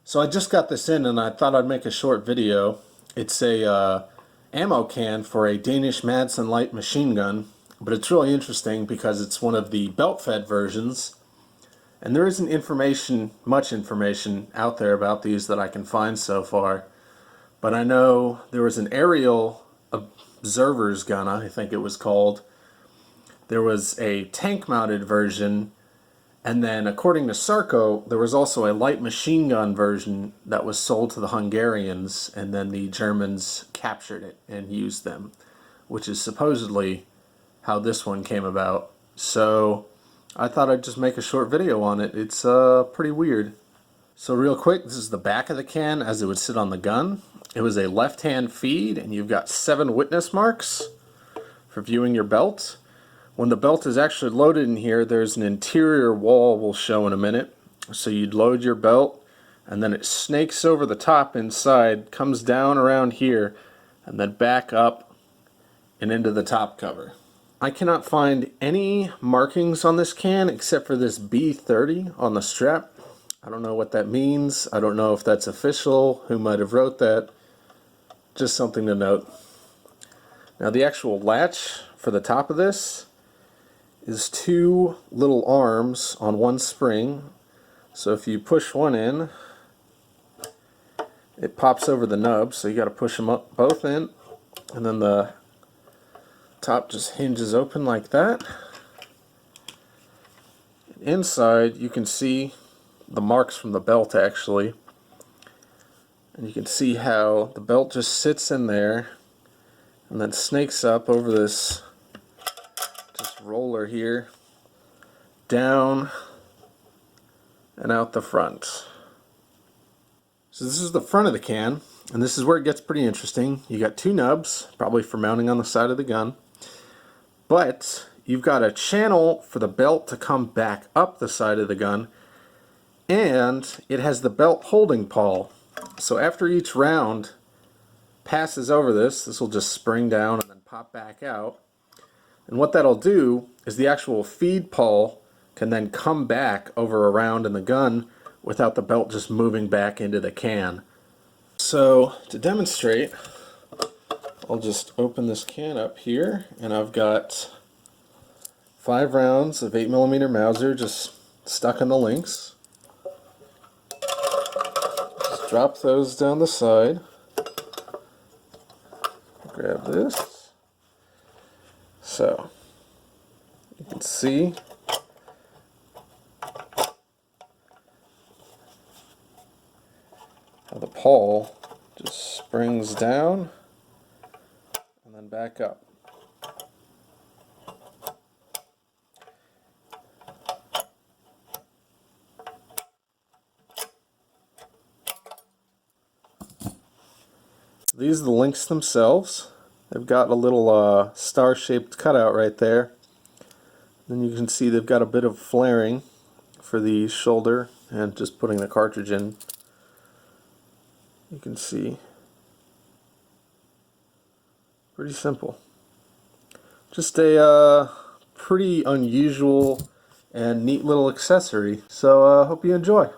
So I just got this in and I thought I'd make a short video. It's a ammo can for a Danish Madsen light machine gun, but it's really interesting because it's one of the belt-fed versions, and there isn't much information out there about these that I can find so far. But I know there was an aerial observer's gun, I think it was called. There was a tank-mounted version, and then according to Sarko, there was also a light machine gun version that was sold to the Hungarians, and then the Germans captured it and used them, which is supposedly how this one came about. So I thought I'd just make a short video on it. It's pretty weird. So real quick, this is the back of the can as it would sit on the gun. It was a left-hand feed, and you've got 7 witness marks for viewing your belt. When the belt is actually loaded in here, there's an interior wall we'll show in a minute. So you'd load your belt, and then it snakes over the top inside, comes down around here, and then back up and into the top cover. I cannot find any markings on this can except for this B30 on the strap. I don't know what that means. I don't know if that's official, who might have wrote that. Just something to note. Now the actual latch for the top of this is 2 little arms on one spring. So if you push one in, it pops over the nub, so you got to push them up both in, and then the top just hinges open like that. Inside you can see the marks from the belt actually, and you can see how the belt just sits in there and then snakes up over this roller here, down and out the front. So this is the front of the can, and this is where it gets pretty interesting. You got 2 nubs, probably for mounting on the side of the gun, but you've got a channel for the belt to come back up the side of the gun, and it has the belt holding pawl. So after each round passes over this will just spring down and then pop back out. And what that'll do is the actual feed pawl can then come back over a round in the gun without the belt just moving back into the can. So to demonstrate, I'll just open this can up here, and I've got 5 rounds of 8mm Mauser just stuck in the links. Just drop those down the side. Grab this. So you can see how the pawl just springs down and then back up. These are the links themselves. They've got a little star-shaped cutout right there. Then you can see they've got a bit of flaring for the shoulder and just putting the cartridge in. You can see. Pretty simple. Just a pretty unusual and neat little accessory. So hope you enjoy.